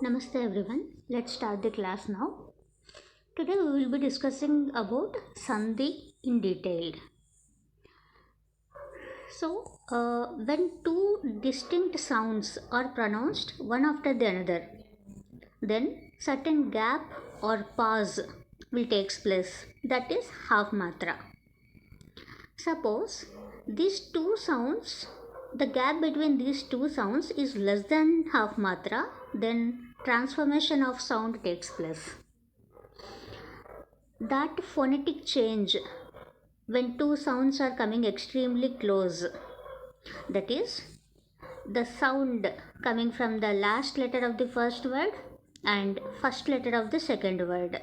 Namaste everyone. Let's start the class now. Today we will be discussing about Sandhi in detail. When two distinct sounds are pronounced one after the another, then certain gap or pause will take place. That is half matra. Suppose these two sounds, the gap between these two sounds is less than half matra, then transformation of sound takes place. That phonetic change when two sounds are coming extremely close, that is the sound coming from the last letter of the first word and first letter of the second word,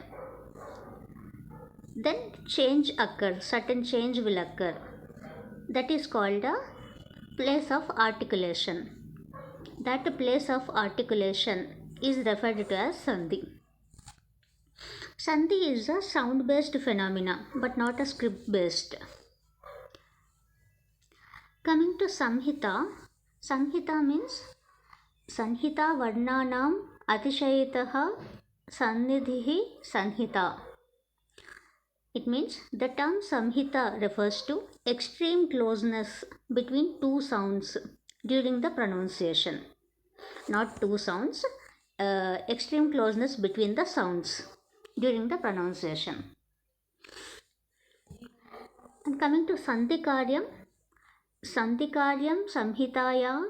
then change occurs, certain change will occur. That is called a place of articulation. That place of articulation is referred to as sandhi. Sandhi is a sound based phenomena but not a script based. Coming to samhita, samhita means Sanhita varnanam atishayitaha sannidhihi sanhita. It means the term samhita refers to extreme closeness between two sounds during the pronunciation. Not two sounds, extreme closeness between the sounds during the pronunciation. And coming to Sandhikaryam, Sandhikaryam samhitaya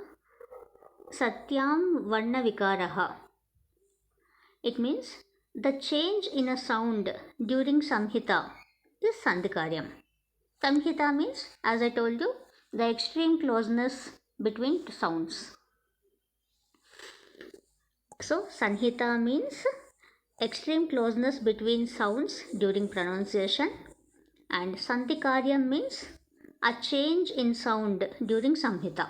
satyam varna vikaraha. It means the change in a sound during samhita is Sandhikaryam. Samhita means, as I told you, the extreme closeness between two sounds. So, Sanhita means extreme closeness between sounds during pronunciation, and Sandhikaryam means a change in sound during samhita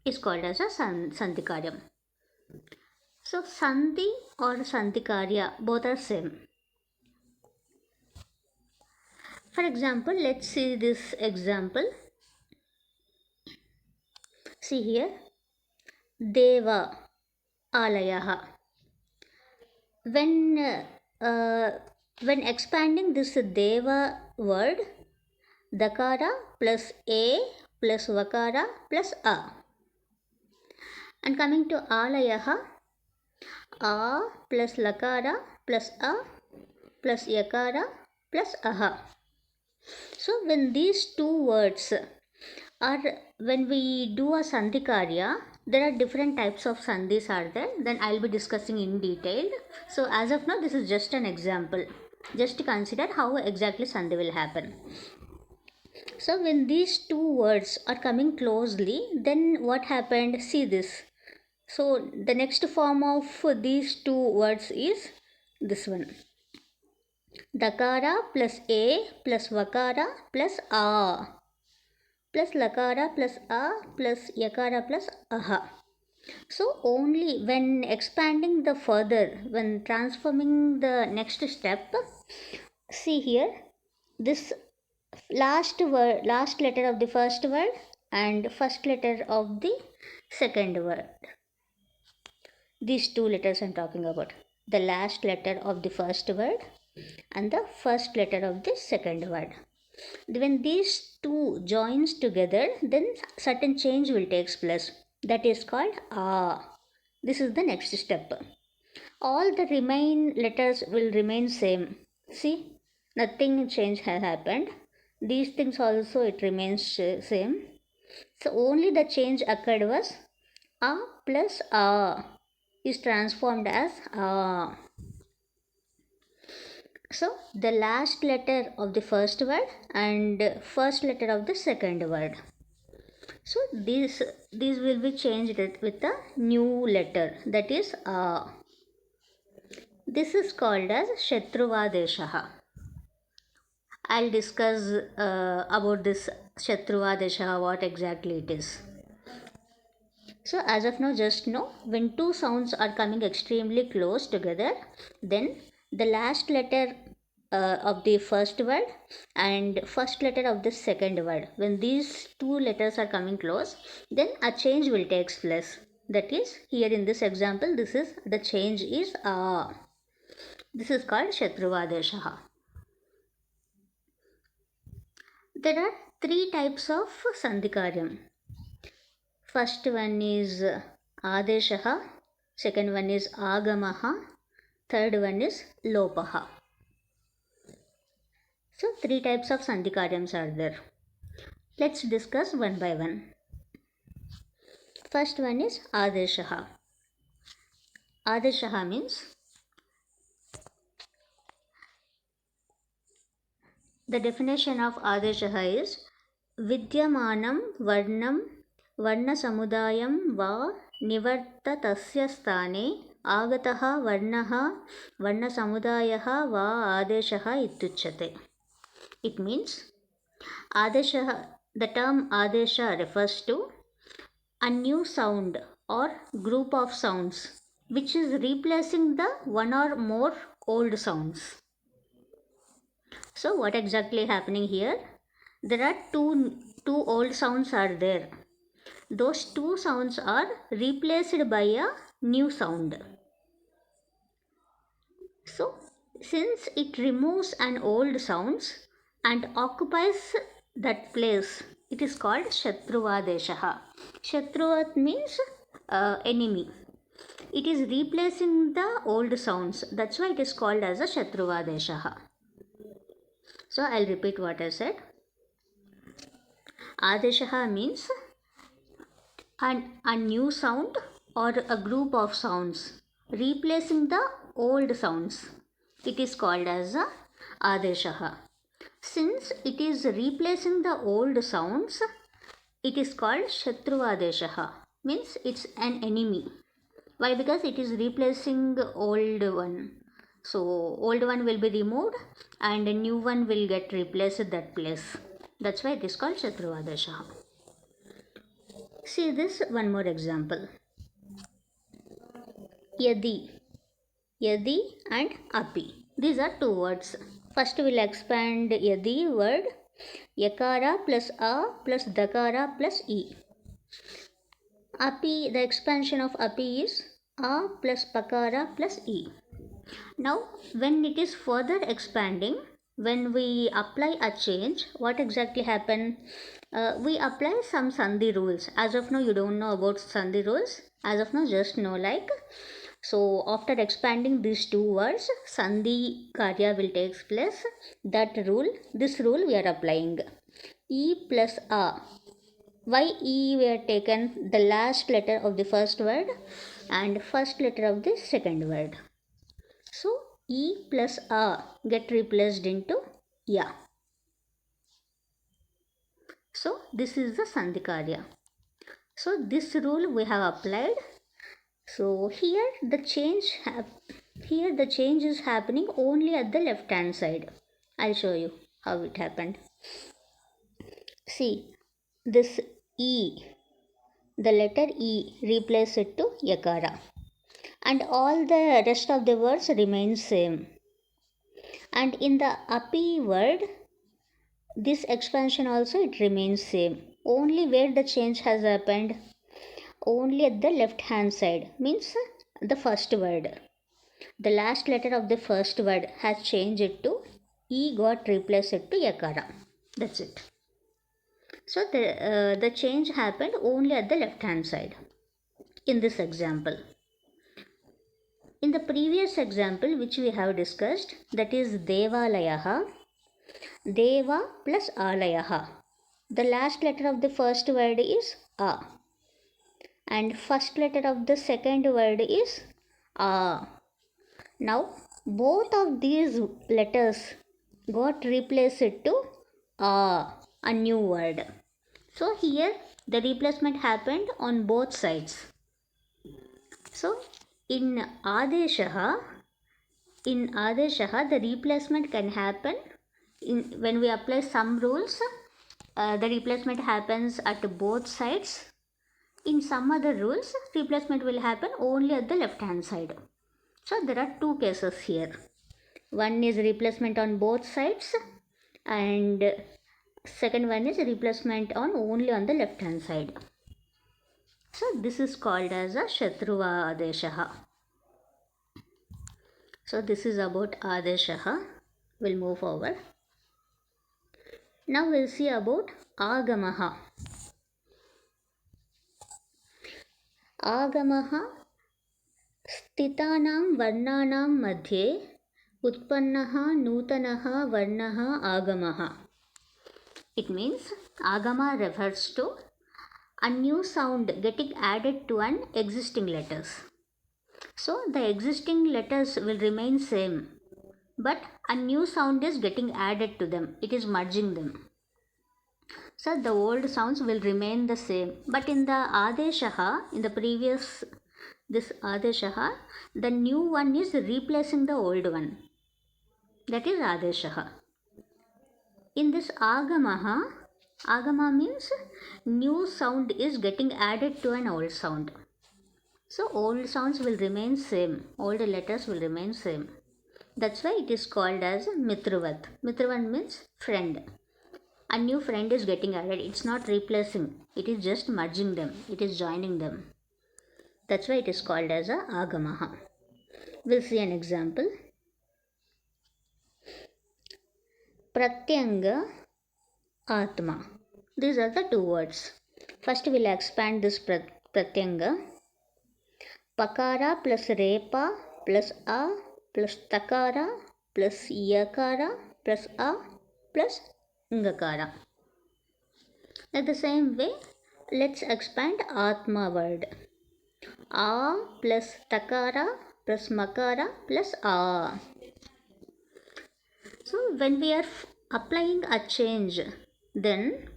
is called as a Sandhikaryam. So, Sandhi or Sandhikarya both are same. For example, let's see this example. See here, Deva Alayaha. When expanding this Deva word, Dakara plus A plus Vakara plus A. And coming to Alayaha, A plus Lakara plus A plus Yakara plus Aha. So when these two words are, when we do a Sandhikarya, there are different types of Sandhis are there. Then I'll be discussing in detail. So as of now, this is just an example. Just to consider how exactly Sandhi will happen. So when these two words are coming closely, then what happened? See this. So the next form of these two words is this one. Dakara plus A plus Vakara plus A plus Lakara plus A plus Yakara plus Aha. So only when expanding the further, when transforming the next step, see here, this last word, last letter of the first word and first letter of the second word. These two letters I'm talking about. The last letter of the first word and the first letter of the second word. When these two joins together, then certain change will take place. That is called A. This is the next step. All the remain letters will remain same. See, nothing change has happened. These things also it remains same. So only the change occurred was A plus A is transformed as A. So the last letter of the first word and first letter of the second word. So these will be changed with a new letter, that is A. This is called as Shatruvadeshaha. I'll discuss about this Shatruvadeshaha, what exactly it is. So as of now, just know, when two sounds are coming extremely close together, then the last letter of the first word and first letter of the second word, when these two letters are coming close, then a change will take place. That is, here in this example, the change is a. This is called Shatruvadeshaha. There are three types of Sandhikaryam. First one is Adeshaha, second one is Agamaha, third one is Lopaha. So three types of Sandhikaryams are there. Let's discuss one by one. First one is Adeshaha. Adeshaha means the definition of Adeshaha is Vidyamanam Varnam Varna Samudayam Va Nivarta Tasya Sthane Agataha Varnaha Varna Samudayaha Va Adeshaha Ityuchyate. It means Adeshaha, the term Adesha refers to a new sound or group of sounds which is replacing the one or more old sounds. So what exactly happening here? There are two old sounds are there. Those two sounds are replaced by a new sound. So since it removes an old sounds and occupies that place, it is called Shatruvadeshaha. Shatruvat means enemy. It is replacing the old sounds. That's why it is called as a Shatruvadeshaha. So I'll repeat what I said. Adeshaha means a new sound or a group of sounds replacing the old sounds. It is called as a Adeshaha. Since it is replacing the old sounds, it is called Shatruvadeshaha. Means it's an enemy. Why? Because it is replacing old one. So old one will be removed and a new one will get replaced at that place. That's why it is called Shatruvadeshaha. See this one more example. Yadi. Yadi and Api. These are two words. First we will expand Yadi word. Yakara plus A plus Dakara plus E. Api, the expansion of Api is A plus Pakara plus E. Now when it is further expanding, when we apply a change, what exactly happen? We apply some Sandhi rules. As of now you don't know about Sandhi rules. As of now just know like, so after expanding these two words, Sandhikarya will take place. This rule we are applying. E plus A. Why E we are taken? The last letter of the first word and first letter of the second word. So E plus A get replaced into Ya. So this is the Sandhikarya. So this rule we have applied. So here the change is happening only at the left hand side. I'll show you how it happened. See this E, the letter E replace it to Yakara and all the rest of the words remain same. And in the Api word, this expansion also it remains same. Only where the change has happened, only at the left hand side, means the first word. The last letter of the first word has changed it to E got replaced it to Yakara. That's it. So the change happened only at the left hand side in this example. In the previous example which we have discussed, that is Devalayaha, Deva plus Alayaha. The last letter of the first word is A and first letter of the second word is A. Now both of these letters got replaced to a new word. So here the replacement happened on both sides. So in Adeshaha the replacement can happen when we apply some rules. The replacement happens at both sides. In some other rules, replacement will happen only at the left hand side. So there are two cases here. One is replacement on both sides and second one is replacement on only on the left hand side. So this is called as a Shatruva Adeshaha. So this is about Adeshaha. We'll move forward. Now we'll see about Agamaha. Agamaha स्थितानां वर्णानां मध्ये उत्पन्नः नूतनः वर्णः आगमः. It means agama refers to a new sound getting added to an existing letters. So the existing letters will remain same, but a new sound is getting added to them. It is merging them. So the old sounds will remain the same, but in the Adeshaha, in the previous this Adeshaha, the new one is replacing the old one. That is Adeshaha. In this Agamaha, Agama means new sound is getting added to an old sound. So old sounds will remain same, old letters will remain same. That's why it is called as Mitravat. Mitravat means friend. A new friend is getting added. It's not replacing, it is just merging them, it is joining them. That's why it is called as a Agamaha. We'll see an example. Pratyanga, Atma. These are the two words. First we'll expand this Pratyanga. Pakara plus Repa plus A plus Takara plus Yakara plus A plus Ngakara. In the same way, let's expand Atma word. A plus Takara plus Makara plus A. So when we are applying a change, then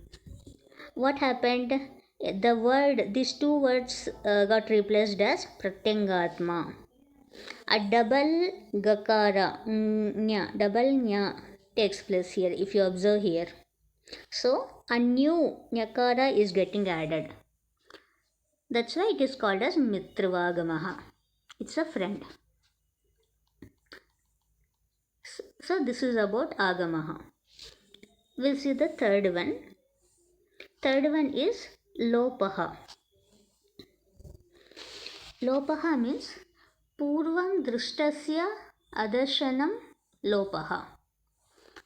what happened? The word, these two words got replaced as Pratyangatma. A double Gakara, nya, double nya takes place here if you observe here. So a new Nyakara is getting added. That's why it is called as Mitravagamaha. It's a friend. So this is about Agamaha. We'll see the third one. Third one is Lopaha. Lopaha means Purvam Drishtasya Adarshanam Lopaha.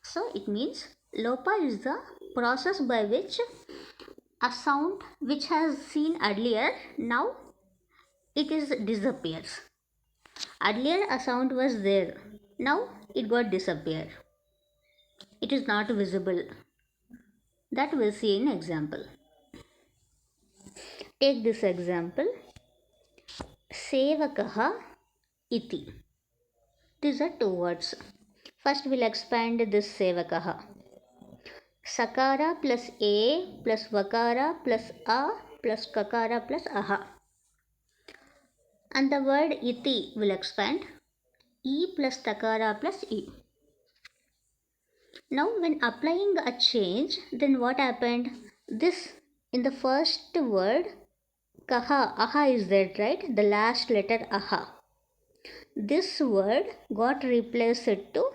So it means Lopa is the process by which a sound which has seen earlier, now it is disappears. Earlier a sound was there, now it got disappeared. It is not visible. That we'll see in example. Take this example. Sevakaha iti. These are two words. First we'll expand this Sevakaha. Sakara plus A plus Vakara plus A plus Kakara plus Aha. And the word iti will expand. E plus Takara plus E. Now when applying a change, then what happened? This, in the first word, Kaha, Aha is there, right? The last letter Aha. This word got replaced to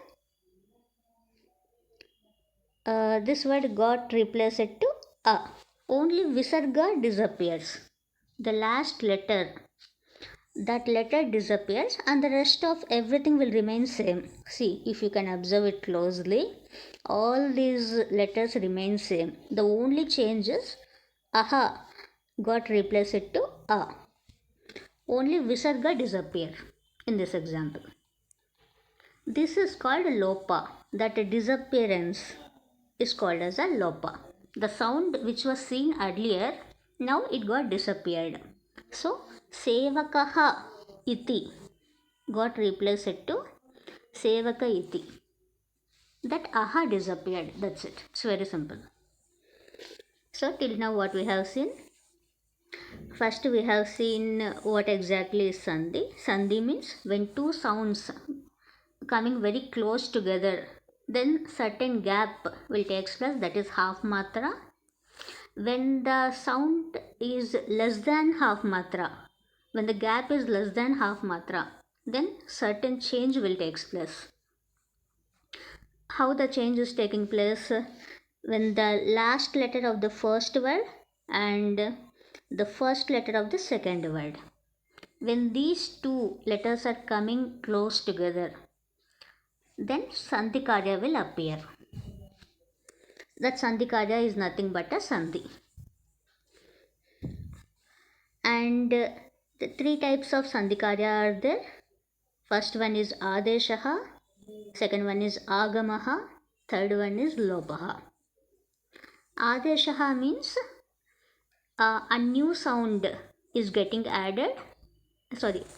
A. Only Visarga disappears. The last letter, that letter disappears and the rest of everything will remain same. See, if you can observe it closely, all these letters remain same. The only change is Aha got replaced to A. Only Visarga disappear in this example. This is called Lopa. That disappearance is called as a Lopa. The sound which was seen earlier, now it got disappeared. So Sevakaha iti got replaced to Sevaka iti. That Aha disappeared. That's it. It's very simple. So till now what we have seen? First we have seen what exactly is Sandhi. Sandhi means when two sounds coming very close together, then certain gap will take place, that is half matra. When the sound is less than half matra, when the gap is less than half matra, then certain change will take place. How the change is taking place? When the last letter of the first word and the first letter of the second word. When these two letters are coming close together, then Sandhikarya will appear. That Sandhikarya is nothing but a Sandhi. And the three types of Sandhikarya are there. First one is Adeshaha, second one is Agamaha, third one is Lopaha. Adeshaha means a new sound is getting added.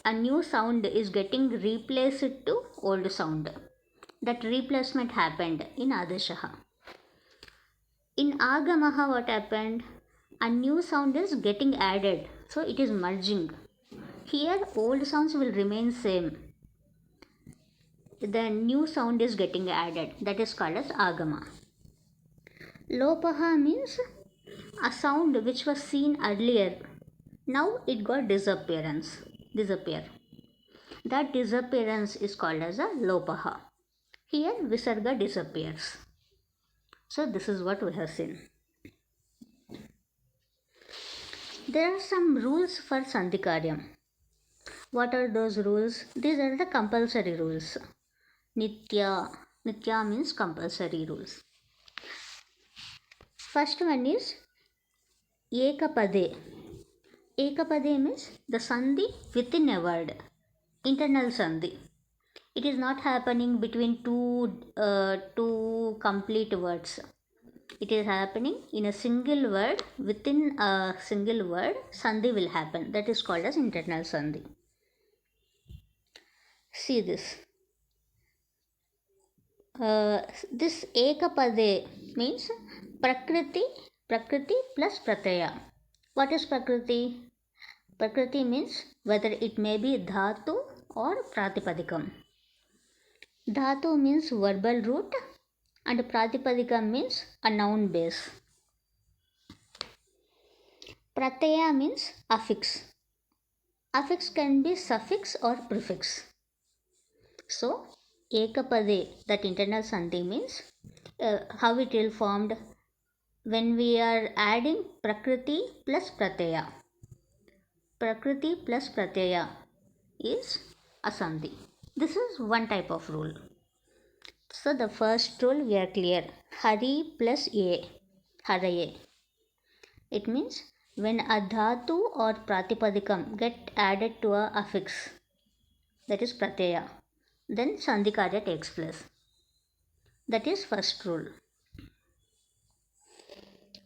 A new sound is getting replaced to old sound. That replacement happened in Adeshaha. In Agamaha, what happened? A new sound is getting added, so it is merging. Here, old sounds will remain same. The new sound is getting added. That is called as Agama. Lopaha means a sound which was seen earlier. Now it got disappear. That disappearance is called as a Lopaha. Here Visarga disappears. So this is what we have seen. There are some rules for Sandhikaryam. What are those rules? These are the compulsory rules. Nitya. Nitya means compulsory rules. First one is Ekapade. Ekapade means the Sandhi within a word. Internal Sandhi. It is not happening between two complete words. It is happening in a single word. Within a single word, Sandhi will happen. That is called as internal Sandhi. See this. This Ekapade means Prakriti plus Pratyaya. What is Prakriti? Prakriti means whether it may be Dhatu or Pratipadikam. Dhatu means verbal root and Pratipadikam means a noun base. Pratyaya means affix. Affix can be suffix or prefix. So, Ekapade, that internal Sandhi means how it will formed when we are adding Prakriti plus Pratyaya. Prakriti plus Pratyaya is a Sandhi. This is one type of rule. So the first rule we are clear. Hari plus A. Haraye. It means when a dhatu or pratipadikam get added to a affix, that is pratyaya, then Sandhikarya takes place. That is first rule.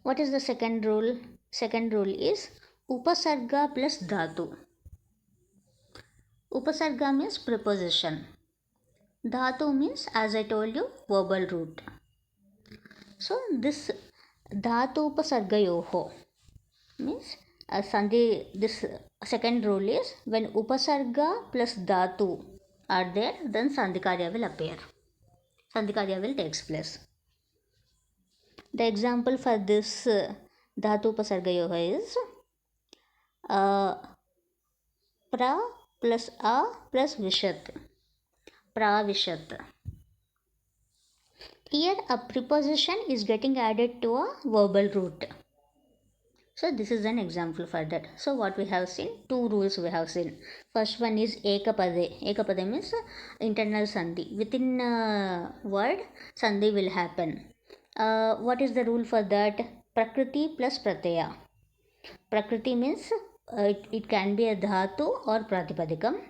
What is the second rule? Second rule is Upasarga plus dhatu. Upasarga means preposition. Dhatu means, as I told you, verbal root. So this dhatu upasargayoho means Sandhi. This second rule is when upasarga plus dhatu are there, then Sandhikarya will appear. Sandhikarya will takes place. The example for this dhatu upasargayoho is pra plus a plus vishat. Pravishat. Here a preposition is getting added to a verbal root. So this is an example for that. So what we have seen, two rules we have seen. First one is Ekapade. Ekapade means internal Sandhi. Within word, Sandhi will happen. What is the rule for that? Prakriti plus Pratyaya. Prakriti means it can be a dhatu or pratipadikam.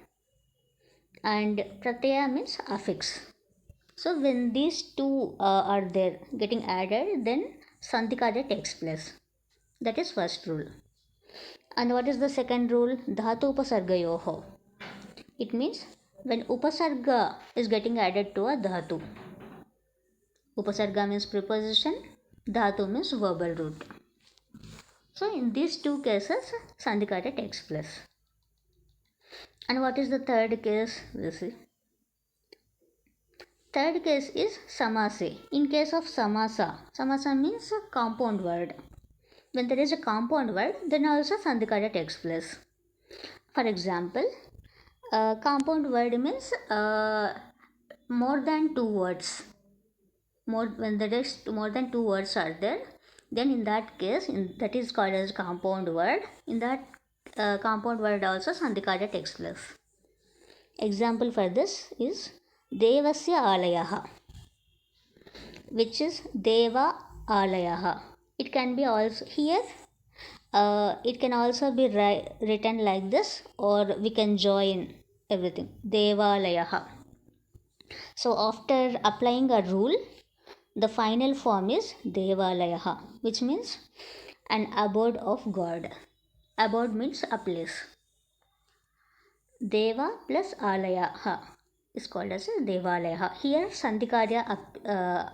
And Pratyaya means affix. So when these two are there getting added, then Sandhikarya takes place. That is first rule. And what is the second rule? Dhatu upasargayoho. It means when upasarga is getting added to a dhatu. Upasarga means preposition, dhatu means verbal root. So in these two cases, Sandhikarya takes place. And what is the third case? We'll see. Third case is samase. In case of samasa, samasa means a compound word. When there is a compound word, then also Sandhikarya takes place. For example, compound word means more than two words. When there is more than two words are there, then in that case, that is called as compound word. In that compound word also Sandhikarya takes place. Example for this is Devasya Alayaha, which is Deva Alayaha. It can be also here. It can also be written like this, or we can join everything. Devalayaha. So after applying a rule, the final form is Devalayaha, which means an abode of God. Abode means a place. Deva plus Alayaha is called as Devalayaha. Here Sandhikarya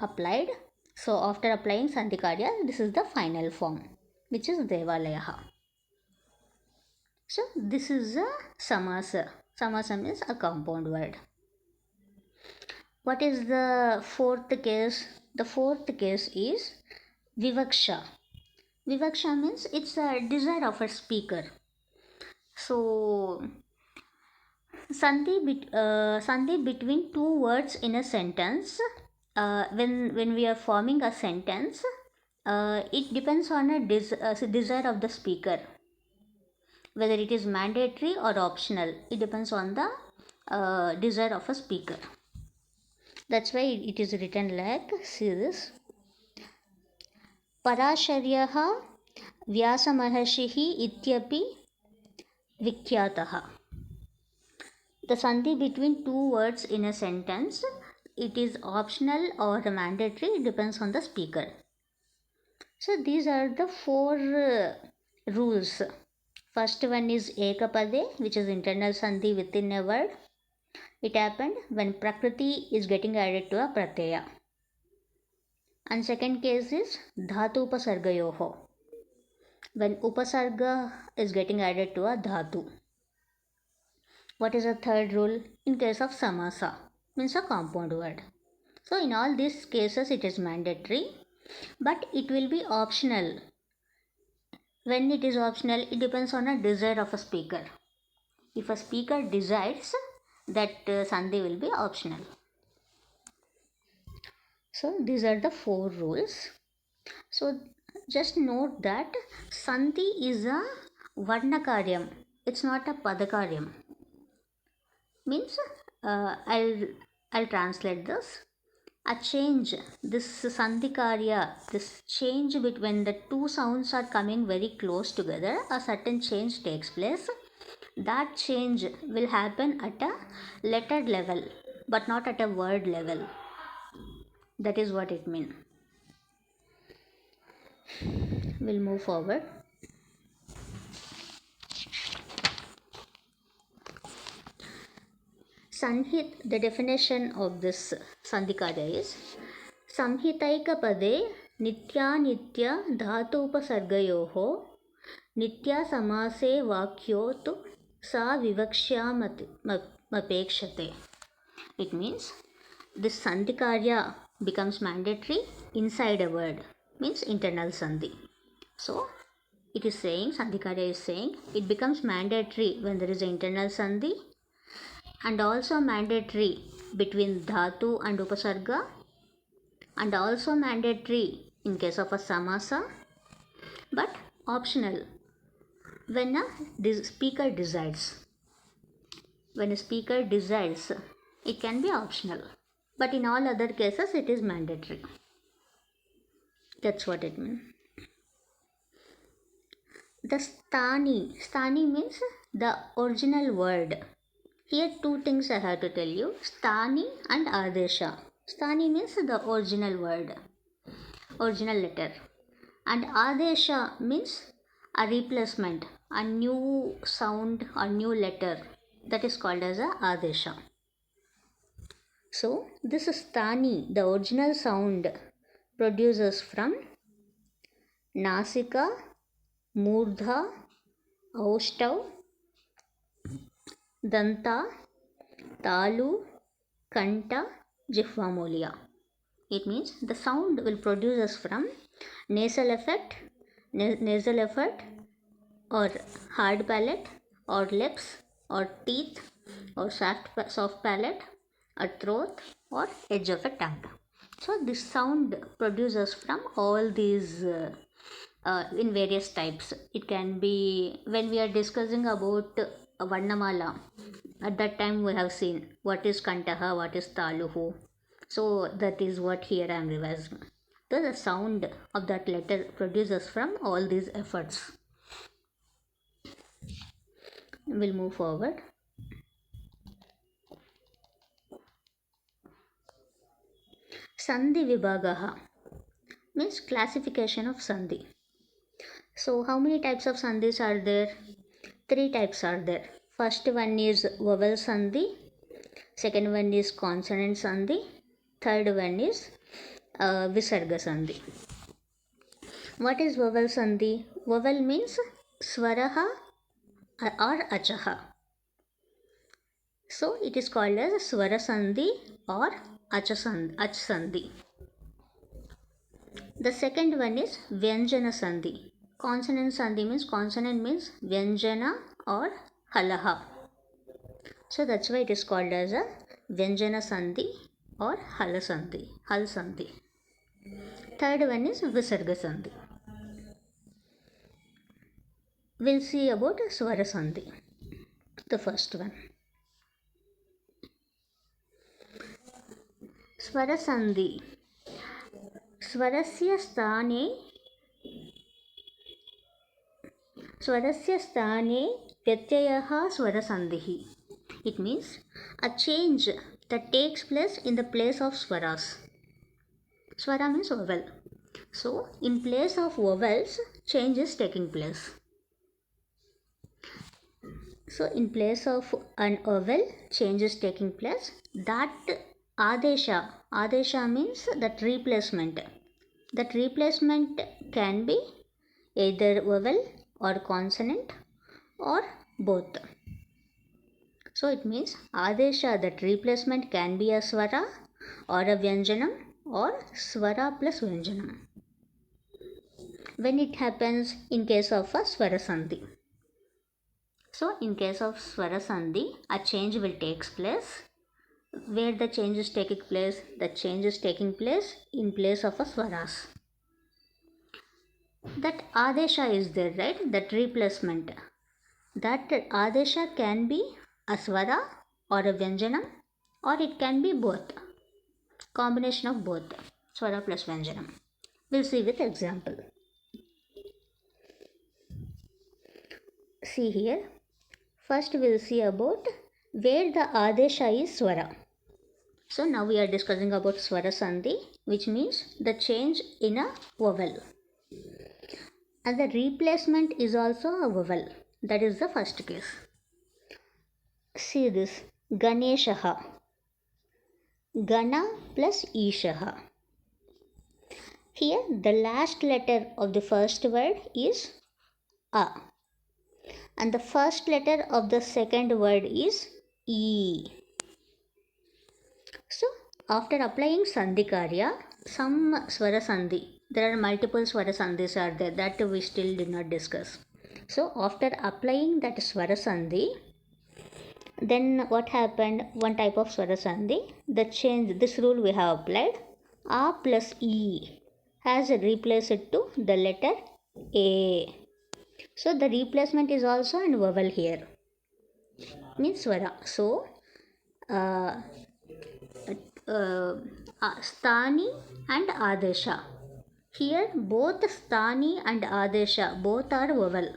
applied. So after applying Sandhikarya, this is the final form, which is Devalayaha. So this is a samasa. Samasa means a compound word. What is the fourth case? The fourth case is Vivaksha. Vivaksha means it's a desire of a speaker. So sandhi between two words in a sentence. When we are forming a sentence, it depends on a desire of the speaker, whether it is mandatory or optional. It depends on the desire of a speaker. That's why it is written like, see this, Parasharyaha Vyasamaharshihi Ityapi Vikhyataha. The sandhi between two words in a sentence, it is optional or mandatory, it depends on the speaker. So these are the four rules. First one is Ekapade, which is internal sandhi within a word. It happened when Prakriti is getting added to a pratyaya. And second case is Dhatu Upasargayoho, when Upasarga is getting added to a Dhatu. What is the third rule? In case of Samasa, means a compound word. So in all these cases it is mandatory, but it will be optional. When it is optional, it depends on a desire of a speaker. If a speaker desires, that sandhi will be optional. So these are the four rules. So just note that sandhi is a varnakaryam. It's not a padakaryam. Means I'll translate this. A change, this Sandhikarya, this change between the two sounds are coming very close together, a certain change takes place. That change will happen at a letter level, but not at a word level. That is what it means. We'll move forward. Sanhit, the definition of this Sandhikarya is Samhitaikapade Nityanitya Dhatupasargayoho Nitya Samase Vakyo tu Sa Vivakshyamapekshate. It means this Sandhikarya becomes mandatory inside a word, means internal sandhi. So it is saying, Sandhikarya is saying, it becomes mandatory when there is an internal sandhi, and also mandatory between dhatu and upasarga, and also mandatory in case of a samasa, but optional when a speaker desires. When a speaker desires, it can be optional, but in all other cases it is mandatory. That's what it means. The sthani means the original word. Here two things I have to tell you, sthani and adesha. Sthani means the original word, original letter, and adesha means a replacement, a new sound or new letter, that is called as a adesha. So this sthani, the original sound, produces from nasika, murdha, aushtav, danta, talu, kanta, jihvamolya. It means the sound will produce us from nasal effect, or hard palate, or lips, or teeth, or soft palate, or throat, or edge of a tongue. So this sound produces from all these in various types. It can be when we are discussing about Varnamala. At that time we have seen what is Kantaha, what is Taluhu. So that is what here I am revising. So the sound of that letter produces from all these efforts. We'll move forward. Sandhi Vibhagaha means classification of Sandhi. So how many types of Sandhis are there? Three types are there. First one is vowel Sandhi, second one is consonant Sandhi, third one is Visarga Sandhi. What is vowel Sandhi? Vowel means Swaraha or Achaha. So it is called as Swara Sandhi or Ach Sandhi. The second one is Vyanjana Sandhi. Consonant Sandhi means Vyanjana or Halaha. So that's why it is called as a Vyanjana Sandhi or Hala Sandhi. Hal Sandhi. Third one is Visarga Sandhi. We'll see about Swara Sandhi. The first one. Swara Sandhi. Swarasya sthane Vyatyayaha Swara Sandhi. It means a change that takes place in the place of swaras. Swara means vowel. So in place of vowels, change is taking place. So in place of an vowel, change is taking place. That Adesha means that replacement. That replacement can be either vowel or consonant or both. So it means Adesha, that replacement can be a Swara or a Vyanjanam or Swara plus Vyanjanam. When it happens in case of a Swara Sandhi. So in case of Swara Sandhi, a change will take place. Where the change is taking place? The change is taking place in place of a Swaras. That Adesha is there, right? That replacement. That Adesha can be a Swara or a Vyanjanam, or it can be both. Combination of both. Swara plus Vyanjanam. We'll see with example. See here. First we'll see about where the Adesha is Swara. So now we are discussing about Swara Sandhi, which means the change in a vowel. And the replacement is also a vowel. That is the first case. See this. Ganeshaha. Gana plus Ishaha. Here the last letter of the first word is A. And the first letter of the second word is E. So after applying Sandhikarya, some Swara Sandhi, there are multiple Swara Sandhis are there that we still did not discuss. So after applying that Swara Sandhi, then what happened? One type of Swara Sandhi, the change, this rule we have applied, A plus E has replaced it to the letter A. So the replacement is also an vowel here, means Swara. So Sthani and Adesha. Here both Sthani and Adesha both are vowel.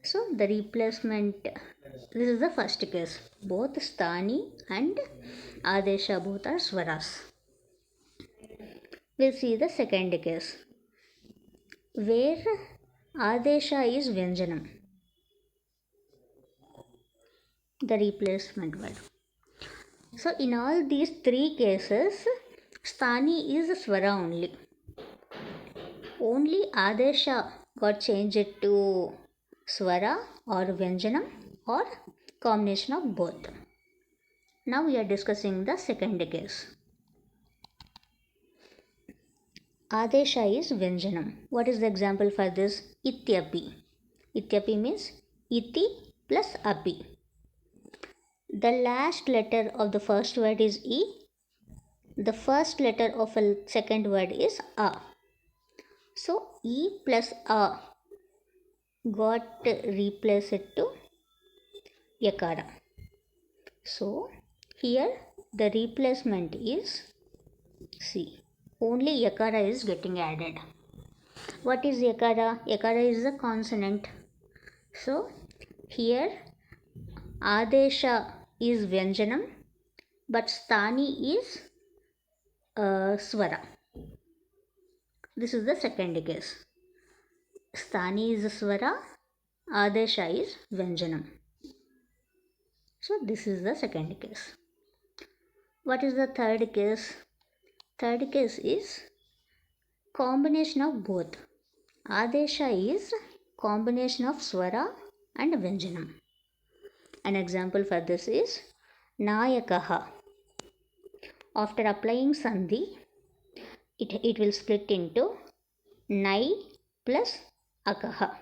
So the replacement, this is the first case. Both Sthani and Adesha both are Swaras. We'll see the second case, where Adesha is Vyanjanam, the replacement word. So in all these three cases, Sthani is Swara only. Only Adesha got changed to Swara or Vyanjanam or combination of both. Now we are discussing the second case. Adesha is Vyanjanam. What is the example for this? Ityapi. Ityapi means iti plus api. The last letter of the first word is E. the first letter of a second word is A. So E plus A got replaced to Yakara. So here the replacement is C. Only Yakara is getting added. What is Yakara? Yakara is a consonant. So here Adesha is Vyanjanam, but Sthani is Swara. This is the second case. Sthani is Swara, Adesha is Vyanjanam. So this is the second case. What is the third case? Third case is combination of both. Adesha is combination of Swara and Vyanjanam. An example for this is Nayakaha. After applying Sandhi, it will split into Nai plus Akaha.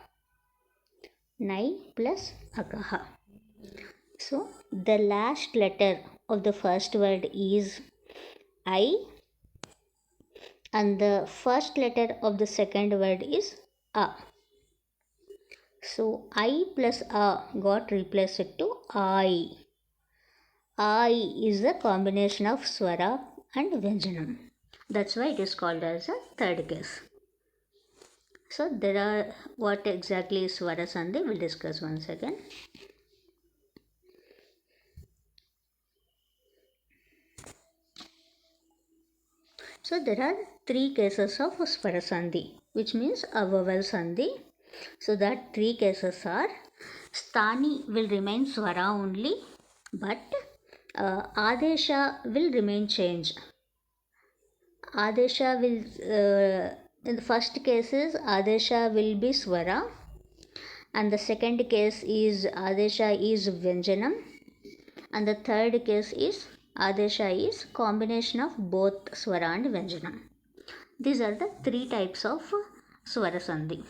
Nai plus Akaha. So the last letter of the first word is I, and the first letter of the second word is A. So I plus A got replaced to I. I is a combination of Swara and Vyanjanam. That's why it is called as a third case. So there are what exactly is Swara Sandhi, we'll discuss once again. So there are three cases of Swara Sandhi, which means a vowel Sandhi. So that three cases are Sthani will remain Swara only, but Adesha will remain changed. Adesha will, in the first cases, Adesha will be Swara, and the second case is Adesha is Vyanjanam, and the third case is Adesha is combination of both Swara and Vyanjanam. These are the three types of Swara Sandhi.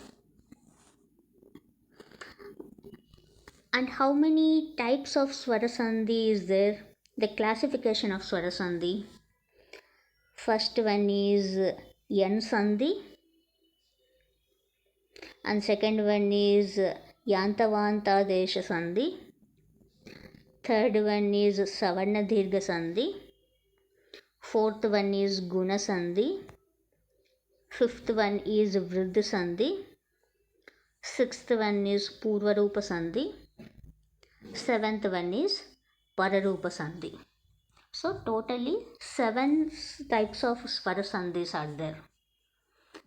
And how many types of Swara Sandhi is there? The classification of Swara Sandhi. First one is Yan Sandhi, and second one is Yantavanta Desha Sandhi. Third one is Savarna Dirgha Sandhi. Fourth one is Guna Sandhi. Fifth one is Vriddha Sandhi. Sixth one is Purvarupa Sandhi. Seventh one is Pararupa Sandhi. So totally 7 types of Swara Sandhis are there.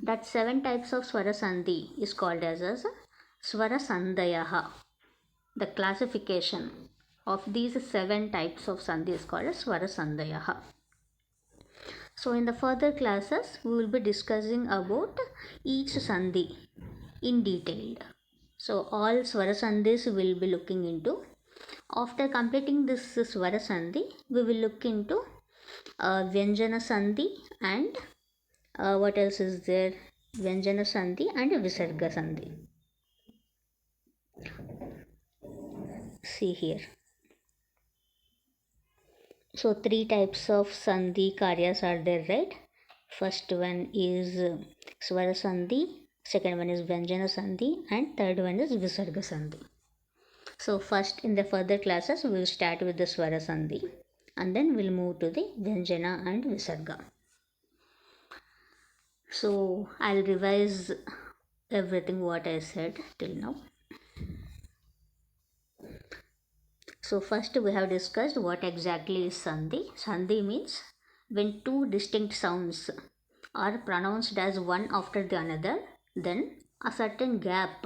That 7 types of Swara Sandhi is called as Swara Sandhayaha. The classification of these 7 types of Sandhi is called as Swara Sandhayaha. So in the further classes, we will be discussing about each Sandhi in detail. So all Swara Sandhis we will be looking into. After completing this Swara Sandhi, we will look into Vyanjana Sandhi and what else is there? Vyanjana Sandhi and Visarga Sandhi. See here. So 3 types of Sandhikaryas are there, right? First one is Swara Sandhi, second one is Vyanjana Sandhi, and third one is Visarga Sandhi. So first in the further classes we will start with the Swara Sandhi and then we'll move to the Vyanjana and Visarga. So I'll revise everything what I said till now. So first we have discussed what exactly is Sandhi. Sandhi means when two distinct sounds are pronounced as one after the another, then a certain gap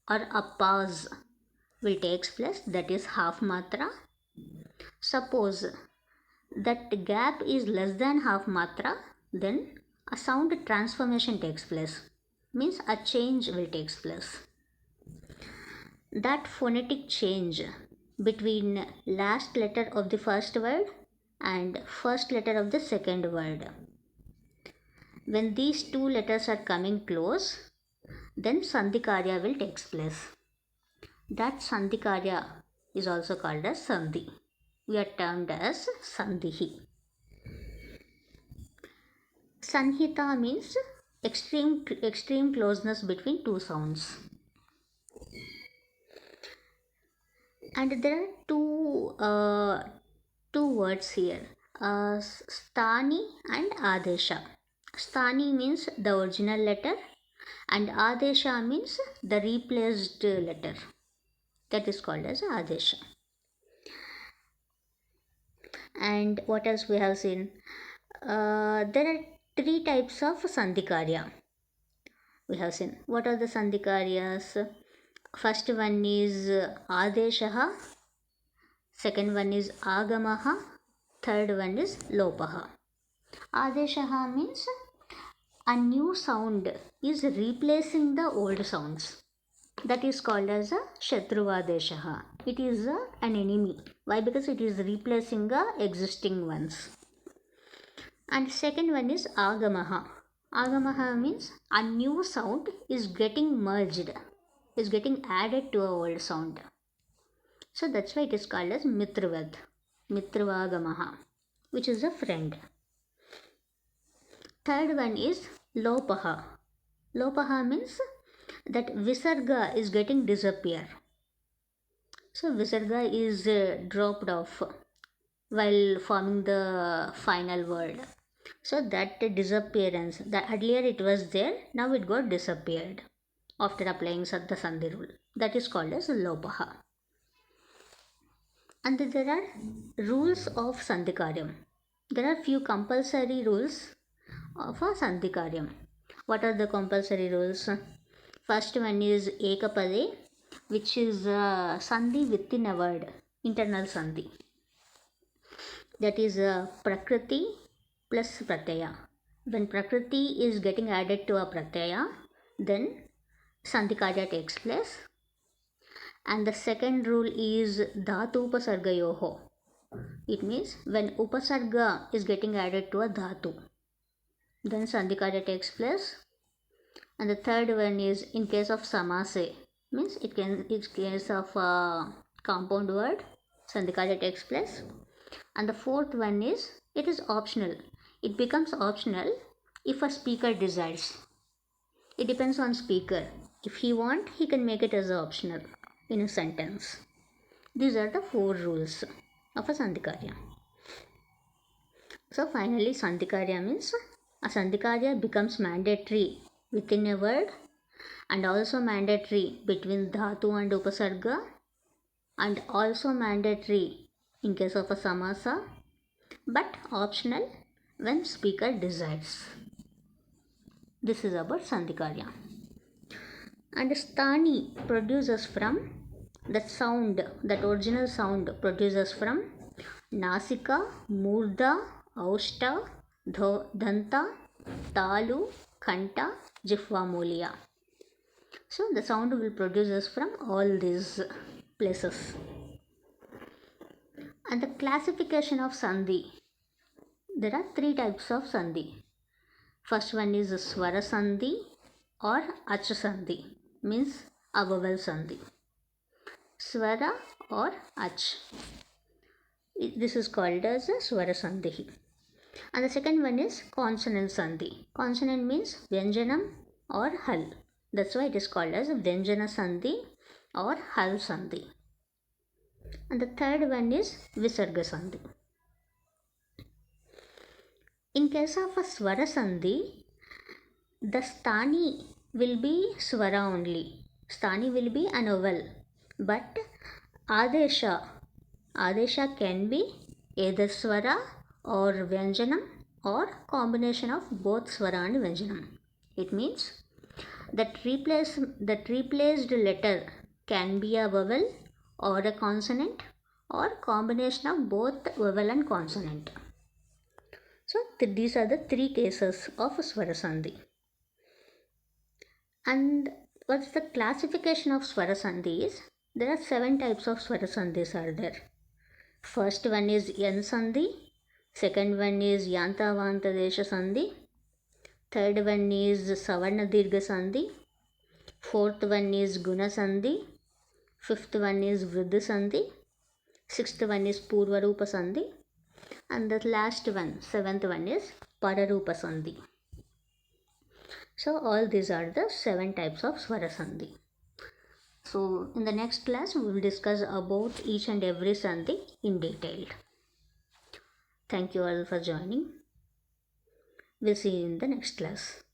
or a pause will take place, that is half matra. Suppose that gap is less than half matra, then a sound transformation takes place, means a change will take place. That phonetic change between last letter of the first word and first letter of the second word, when these two letters are coming close, then Sandhikarya will take place. That Sandhikarya is also called as Sandhi. We are termed as Sandhihi. Sanhita means extreme closeness between two sounds. And there are two words here, stani and adesha. Stani means the original letter, and adesha means the replaced letter. That is called as adesha. And what else we have seen? There are three types of Sandhikarya. We have seen. What are the Sandhikaryas? First one is Adeshaha, second one is Agamaha, third one is Lopaha. Adeshaha means a new sound is replacing the old sounds. That is called as a Shatruvadeshaha. It is an enemy. Why? Because it is replacing the existing ones. And second one is Agamaha. Agamaha means a new sound is getting merged, is getting added to a old sound. So that's why it is called as Mitravad, Mitravagamaha, which is a friend. Third one is Lopaha. Lopaha means that Visarga is getting disappear. So Visarga is dropped off while forming the final word. So that disappearance, the earlier it was there, now it got disappeared after applying the Sandhi rule. That is called as Lopaha. And there are rules of Sandhikaryam. There are few compulsory rules of a Sandhikaryam. What are the compulsory rules? First one is Ekapade, which is Sandhi within a word, internal Sandhi. That is Prakriti plus Pratyaya. When Prakriti is getting added to a Pratyaya, then Sandhikarya takes place. And the second rule is Dhatu Upasargayoho. It means when Upasarga is getting added to a Dhatu, then Sandhikarya takes place. And the third one is in case of Samase, means in case of a compound word, Sandhikarya takes place. And the fourth one is it is optional. It becomes optional if a speaker desires. It depends on speaker. If he want, he can make it as optional in a sentence. These are the four rules of a Sandhikarya. So finally, Sandhikarya means a Sandhikarya becomes mandatory within a word and also mandatory between Dhatu and Upasarga and also mandatory in case of a Samasa, but optional when speaker desires. This is about Sandhikarya. And Stani produces from that sound, that original sound produces from Nasika, Murda, Aushta, Danta, Talu, Khanta, Jihvamulia. So the sound will produces from all these places. And the classification of Sandhi. There are three types of Sandhi. First one is Swara Sandhi or Acha Sandhi, means a vowel Sandhi. Swara or Ach. This is called as a Swara Sandhi. And the second one is consonant Sandhi. Consonant means Vyanjanam or Hal. That's why it is called as Vyanjana Sandhi or Hal Sandhi. And the third one is Visarga Sandhi. In case of a Swara Sandhi, the Stani will be Swara only. Stani will be an vowel. But Adesha can be either Swara or Vyanjanam or combination of both Swara and Vyanjanam. It means that replaced letter can be a vowel or a consonant or combination of both vowel and consonant. So these are the three cases of Swara Sandhi. And what's the classification of Swara Sandhi is? There are 7 types of Swara Sandhis are there. First one is Yan Sandhi. Second one is Yantavanta Desha Sandhi. Third one is Savarna Dirgha Sandhi. Fourth one is Guna Sandhi. Fifth one is Vriddha Sandhi. Sixth one is Purvarupa Sandhi. And the last one, seventh one is Pararupa Sandhi. So all these are the 7 types of swara sandhi. So in the next class we will discuss about each and every sandhi in detail. Thank you all for joining. We'll see you in the next class.